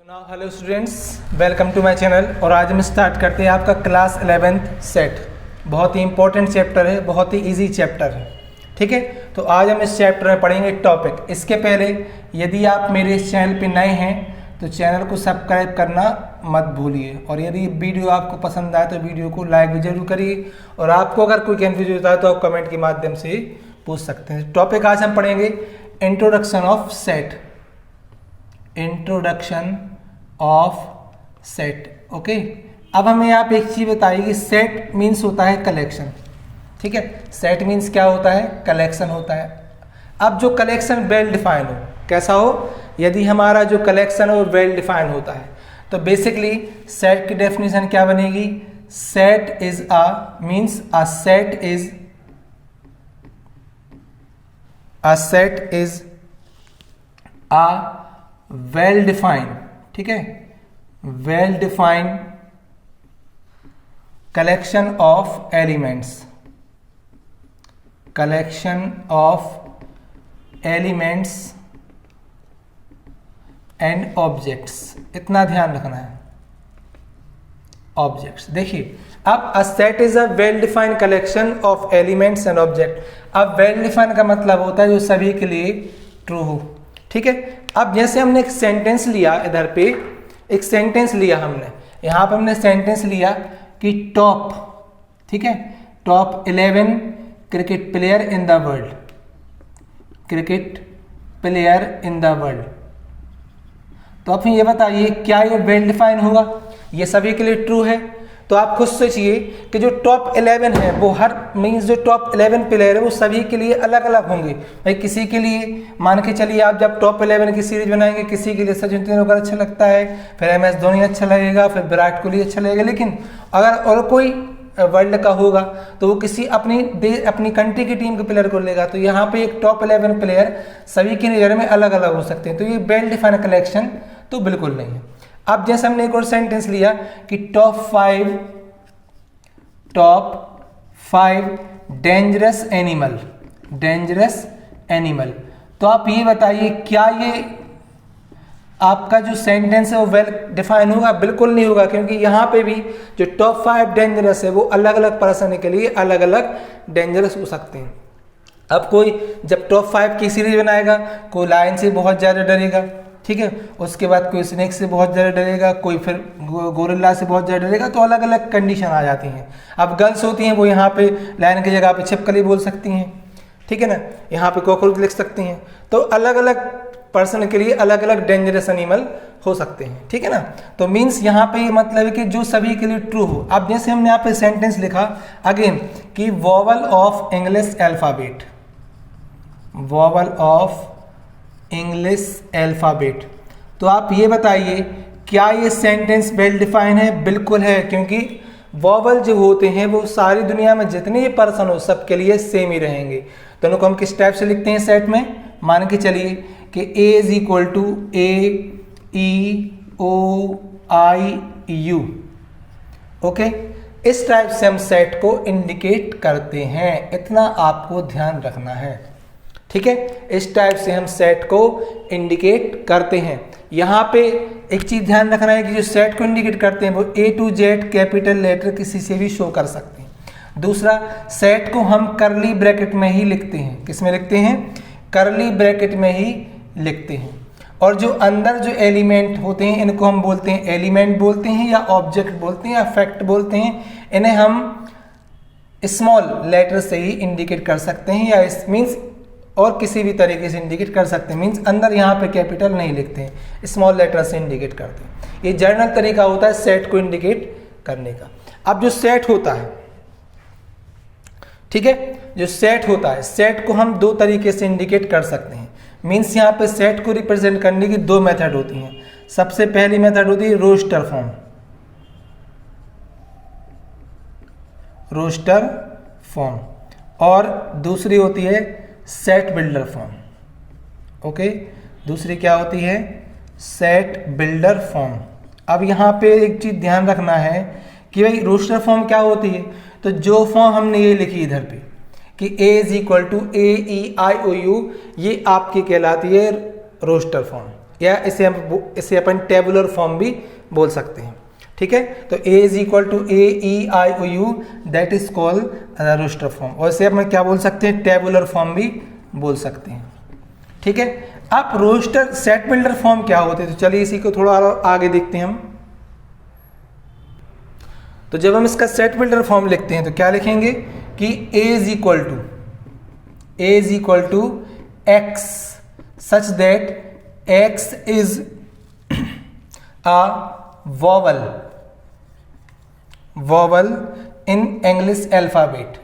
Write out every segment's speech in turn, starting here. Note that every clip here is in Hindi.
Hello students, welcome to my channel. और आज हम स्टार्ट करते हैं आपका क्लास 11th सेट। बहुत ही इंपॉर्टेंट चैप्टर है, बहुत ही इजी चैप्टर है। ठीक है, तो आज हम इस चैप्टर में पढ़ेंगे टॉपिक। इसके पहले यदि आप मेरे इस चैनल पे नए हैं तो चैनल को सब्सक्राइब करना मत भूलिए, और यदि वीडियो आपको पसंद आए तो वीडियो को लाइक भी जरूर करिए। और आपको अगर कोई कन्फ्यूजन होता है तो आप कमेंट के माध्यम से पूछ सकते हैं। टॉपिक आज हम पढ़ेंगे introduction of set. Introduction of set. Okay, अब हमें आप एक चीज बताइए कि सेट मीन्स होता है कलेक्शन। ठीक है, सेट मीन्स क्या होता है? कलेक्शन होता है। अब जो कलेक्शन वेल डिफाइन हो, कैसा हो? यदि हमारा जो कलेक्शन है वो वेल डिफाइन होता है तो बेसिकली सेट की डेफिनेशन क्या बनेगी? Set is a means a set is a well defined, ठीक है, well defined collection of elements, and objects. इतना ध्यान रखना है, ऑब्जेक्ट्स। देखिए, अब a set is a well defined collection of elements and object. अब वेल डिफाइंड का मतलब होता है जो सभी के लिए ट्रू हो। ठीक है, अब जैसे हमने एक सेंटेंस लिया, इधर पे एक सेंटेंस लिया हमने, यहां पे हमने सेंटेंस लिया कि टॉप, ठीक है, top 11 cricket player in the world, cricket player in the world. तो अब ये बताइए क्या ये वेल डिफाइन होगा? ये सभी के लिए ट्रू है। तो आप खुद सोचिए कि जो टॉप 11 है वो हर मीन्स जो टॉप 11 प्लेयर है वो सभी के लिए अलग अलग होंगे। भाई किसी के लिए मान के चलिए आप जब टॉप 11 की सीरीज बनाएंगे, किसी के लिए सचिन तेंदुलकर अच्छा लगता है, फिर MS धोनी अच्छा लगेगा, फिर विराट कोहली अच्छा लगेगा। लेकिन अगर और कोई वर्ल्ड का होगा तो वो किसी अपनी कंट्री की टीम के प्लेयर को लेगा। तो यहाँ पे एक टॉप 11 प्लेयर सभी के नज़र में अलग अलग हो सकते हैं। तो ये वेल डिफाइंड कलेक्शन तो बिल्कुल नहीं है। अब जैसे हमने एक और सेंटेंस लिया कि टॉप 5 डेंजरस एनिमल। तो आप ये बताइए क्या ये आपका जो सेंटेंस है वो वेल डिफाइन होगा? बिल्कुल नहीं होगा, क्योंकि यहाँ पे भी जो टॉप 5 डेंजरस है वो अलग अलग पर्सन के लिए अलग अलग डेंजरस हो सकते हैं। अब कोई जब टॉप 5 की सीरीज बनाएगा, कोई लायन से बहुत ज़्यादा डरेगा, ठीक है, उसके बाद कोई स्नेक से बहुत ज़्यादा डरेगा, कोई फिर गोरिल्ला से बहुत ज़्यादा डरेगा। तो अलग अलग कंडीशन आ जाती हैं। अब गर्ल्स होती हैं वो यहाँ पे लायन की जगह पे छिपकली बोल सकती हैं, ठीक है ना, यहाँ पे कॉकरोच लिख सकती हैं। तो अलग अलग पर्सन के लिए अलग अलग डेंजरस एनिमल हो सकते हैं, ठीक है ना। तो मीन्स यहाँ पे ये मतलब है कि जो सभी के लिए ट्रू हो। अब जैसे हमने यहाँ पे सेंटेंस लिखा अगेन कि vowel of English alphabet, vowel of English alphabet. तो आप ये बताइए क्या ये सेंटेंस वेल डिफाइन है? बिल्कुल है, क्योंकि वॉवल जो होते हैं वो सारी दुनिया में जितने भी पर्सन हो सबके लिए सेम ही रहेंगे। तो उनको हम किस टाइप से लिखते हैं सेट में? मान के चलिए कि A is equal to A-E-O-I-U। Okay, इस टाइप से हम सेट को इंडिकेट करते हैं। इतना आपको ध्यान रखना है, ठीक है। इस टाइप से हम सेट को इंडिकेट करते हैं। यहाँ पे एक चीज ध्यान रखना है कि जो सेट को इंडिकेट करते हैं वो A to Z capital letter किसी से भी शो कर सकते हैं। दूसरा, सेट को हम करली ब्रैकेट में ही लिखते हैं। किस में लिखते हैं? करली ब्रैकेट में ही लिखते हैं। और जो अंदर जो एलिमेंट होते हैं इनको हम बोलते हैं एलिमेंट बोलते हैं, या ऑब्जेक्ट बोलते हैं, या फैक्ट बोलते हैं। इन्हें हम स्मॉल लेटर से ही इंडिकेट कर सकते हैं, या मीन्स और किसी भी तरीके से इंडिकेट कर सकते हैं। मीन्स अंदर यहाँ पे कैपिटल नहीं लिखते हैं, स्मॉल लेटर से इंडिकेट करते हैं। ये जनरल तरीका होता है सेट को इंडिकेट करने का। अब जो सेट होता है, ठीक है, जो सेट होता है, सेट को हम दो तरीके से इंडिकेट कर सकते हैं। मीन्स यहाँ पे सेट को रिप्रेजेंट करने की दो मेथड होती हैं। सबसे पहली मेथड होती है रोस्टर फॉर्म, और दूसरी होती है सेट बिल्डर फॉर्म। ओके, दूसरी क्या होती है? Set builder form. अब यहाँ पे एक चीज ध्यान रखना है कि भाई रोस्टर फॉर्म क्या होती है। तो जो फॉर्म हमने ये लिखी इधर पे कि A is equal to A E I O U, ये आपकी कहलाती है रोस्टर फॉर्म। या इसे अपन टेबुलर फॉर्म भी बोल सकते हैं। ठीक है, तो A is equal to A-E-I-O-U, that is called roster form, और इसे अपन क्या बोल सकते हैं, टेबुलर फॉर्म भी बोल सकते हैं। ठीक है, अब रोस्टर सेट बिल्डर फॉर्म क्या होते हैं, तो चलिए इसी को थोड़ा आगे देखते हैं हम। तो जब हम इसका सेट बिल्डर फॉर्म लिखते हैं तो क्या लिखेंगे कि A is equal to X such that X is a vowel in English alphabet।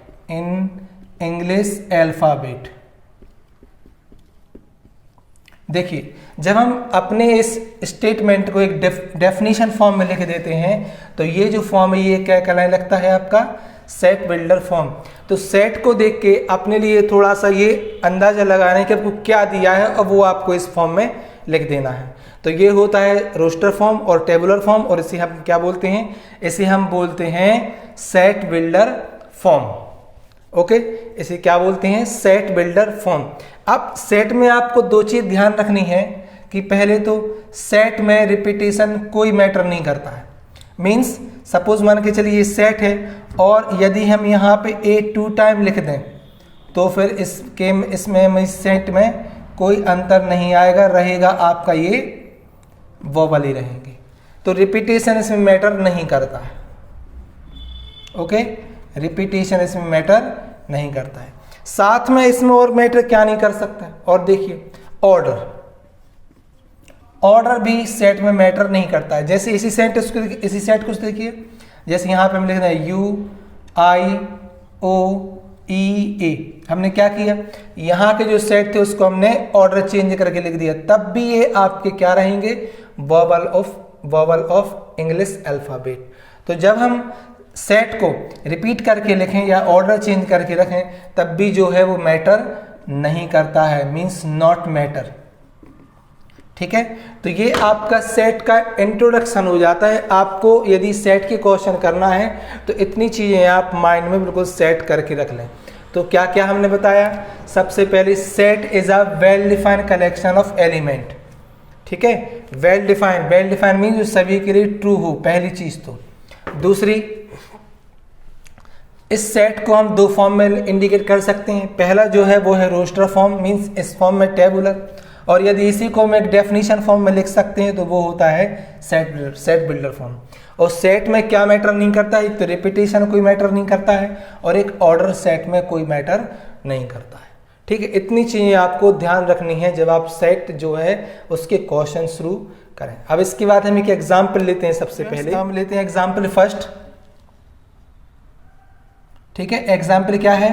देखिए, जब हम अपने इस स्टेटमेंट को एक डेफिनेशन फॉर्म में लिख देते हैं तो ये जो फॉर्म है ये क्या कहलाने लगता है, आपका सेट बिल्डर फॉर्म। तो सेट को देख के अपने लिए थोड़ा सा ये अंदाजा लगाने कि आपको क्या दिया है और वो आपको इस फॉर्म में लिख देना है। तो ये होता है रोस्टर फॉर्म और टेबुलर फॉर्म, और इसे हम क्या बोलते हैं, इसे हम बोलते हैं सेट बिल्डर फॉर्म। ओके, इसे क्या बोलते हैं, सेट बिल्डर फॉर्म। अब सेट में आपको दो चीज ध्यान रखनी है कि पहले तो सेट में रिपीटेशन कोई मैटर नहीं करता है। मीन्स सपोज मान के चलिए ये सेट है और यदि हम यहाँ पे A 2 टाइम लिख दें तो फिर इसमें सेट में कोई अंतर नहीं आएगा, रहेगा आपका ये वोवल ही रहेंगे। तो रिपीटेशन इसमें मैटर नहीं करता है। ओके, रिपीटेशन इसमें मैटर नहीं करता है। साथ में इसमें और मैटर क्या नहीं कर सकता है, और देखिए ऑर्डर भी सेट में मैटर नहीं करता है। जैसे इसी सेट को देखिए, जैसे यहाँ पे हम लिख रहे हैं U-I-O-E-A, हमने क्या किया, यहाँ के जो सेट थे उसको हमने ऑर्डर चेंज करके लिख दिया, तब भी ये आपके क्या रहेंगे, वोवल ऑफ इंग्लिश अल्फाबेट। तो जब हम सेट को रिपीट करके लिखें या ऑर्डर चेंज करके रखें तब भी जो है वो मैटर नहीं करता है, मींस नॉट मैटर। ठीक है, तो ये आपका सेट का इंट्रोडक्शन हो जाता है। आपको यदि सेट के क्वेश्चन करना है तो इतनी चीज़ें आप माइंड में बिल्कुल सेट करके रख लें। तो क्या क्या हमने बताया, सबसे पहले set is a well defined collection of element. ठीक है, वेल डिफाइंड मीन जो सभी के लिए ट्रू हो, पहली चीज। तो दूसरी, इस सेट को हम दो फॉर्म में इंडिकेट कर सकते हैं। पहला जो है वो है रोस्टर फॉर्म, मींस इस फॉर्म में टेबुलर, और यदि इसी को हम एक डेफिनेशन फॉर्म में लिख सकते हैं तो वो होता है सेट बिल्डर फॉर्म। और सेट में क्या मैटर नहीं करता है, एक तो रिपीटेशन कोई मैटर नहीं करता है और एक ऑर्डर सेट में कोई मैटर नहीं करता है। ठीक है, इतनी चीज़ें आपको ध्यान रखनी है जब आप सेट जो है उसके क्वेश्चन शुरू करें। अब इसके बाद हम एक एग्जाम्पल लेते हैं। सबसे पहले हम लेते हैं एग्जाम्पल फर्स्ट। ठीक है, एग्जाम्पल क्या है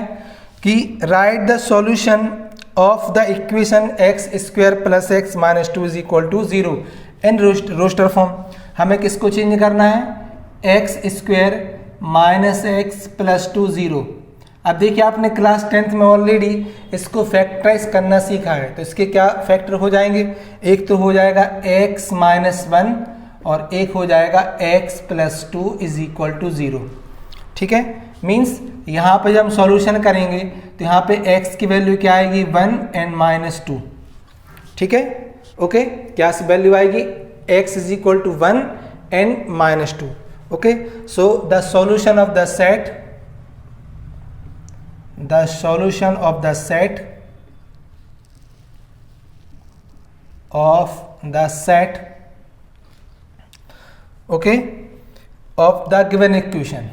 कि write the solution of the equation x square plus x minus 2 is equal to 0 in roster form. हमें किसको चेंज करना है, x square minus x plus 2 0। अब देखिए आपने क्लास 10th में ऑलरेडी इसको फैक्टराइज करना सीखा है, तो इसके क्या फैक्टर हो जाएंगे, एक तो हो जाएगा x माइनस 1 और एक हो जाएगा x plus 2 is equal to 0। ठीक है, मीन्स यहाँ पे जब हम सॉल्यूशन करेंगे तो यहाँ पे x की वैल्यू क्या आएगी, 1 एंड माइनस 2। ठीक है, ओके, क्या वैल्यू आएगी, x is equal to 1 and minus 2। Okay, so the solution of the set okay of the given equation।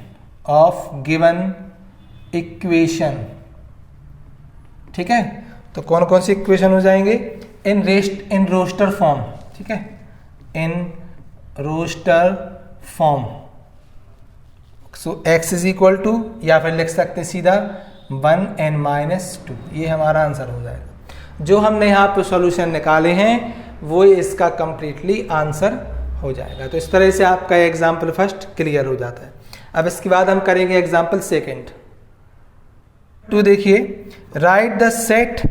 ठीक है, तो कौन कौन सी इक्वेशन हो जाएंगे, इन रोस्टर फॉर्म। ठीक है, in roster form. So x is equal to, या फिर लिख सकते हैं सीधा 1 एंड माइनस 2, ये हमारा आंसर हो जाएगा। जो हमने यहाँ पे सॉल्यूशन निकाले हैं वो इसका कंप्लीटली आंसर हो जाएगा। तो इस तरह से आपका एग्जाम्पल फर्स्ट क्लियर हो जाता है। अब इसके बाद हम करेंगे एग्जाम्पल सेकेंड। तो देखिए, write the set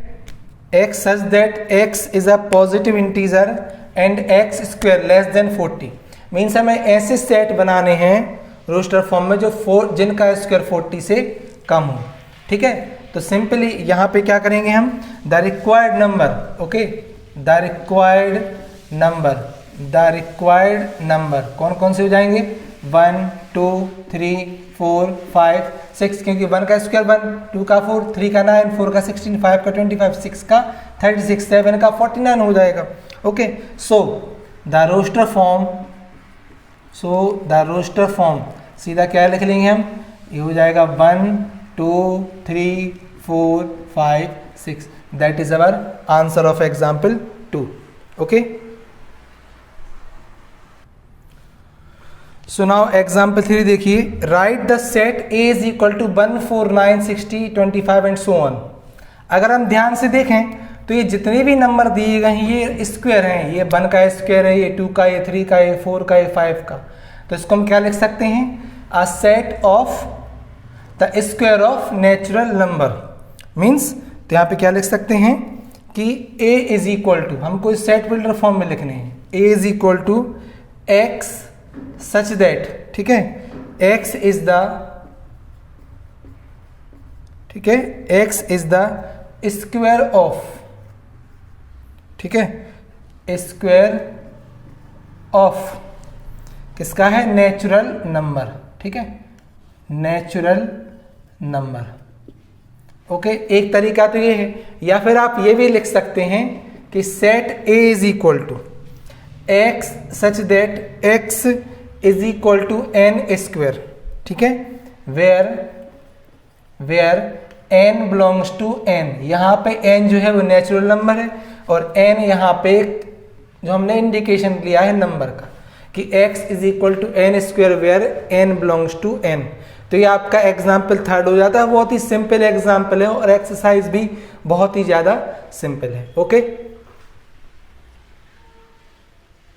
x such that x is a positive integer and x square less than 40। Means हमें ऐसे सेट बनाने हैं रोस्टर फॉर्म में जो जिनका स्क्वायर 40 से कम हो। ठीक है, तो सिंपली यहाँ पे क्या करेंगे हम, the required number, okay, the required number, the required number कौन कौन से हो जाएंगे, 1 2 3 4 5 6, क्योंकि 1 का स्क्वायर 1, 2 का 4, 3 का 9, 4 का 16, 5 का 25, 6 का 36, 7 का 49 हो जाएगा। Okay, so the roster form सीधा क्या लिख लेंगे हम, ये हो जाएगा 1 2 3 4 5 6, that is our answer of example 2। Okay, so now example 3 देखिए, write the set a is equal to 1 4 9 60 25 and so on. अगर हम ध्यान से देखें तो ये जितने भी नंबर दिए गए हैं ये स्क्वायर हैं, ये 1 का स्क्वायर है, ये 2 का, ये 3 का, ये 4 का, ये 5 का। तो इसको हम क्या लिख सकते हैं, a set of the square of natural number means, तो यहाँ पे क्या लिख सकते हैं कि a इज इक्वल टू, हमको इस सेट बिल्डर फॉर्म में लिखने हैं, a is equal to x such that, ठीक है, x इज द, ठीक है, x is the square of, ठीक है, स्क्वायर ऑफ किसका है, नेचुरल नंबर, ठीक है, नेचुरल नंबर। ओके, एक तरीका तो ये है, या फिर आप ये भी लिख सकते हैं कि set a is equal to x such that x is equal to n square, ठीक है, where n belongs to n, यहाँ पे n जो है वो नेचुरल नंबर है और n यहाँ पे जो हमने इंडिकेशन लिया है नंबर का कि x is equal to n square where n belongs to n। तो ये आपका एग्जाम्पल 3 हो जाता है, बहुत ही सिंपल एग्जाम्पल है और एक्सरसाइज भी बहुत ही ज़्यादा सिंपल है। ओके।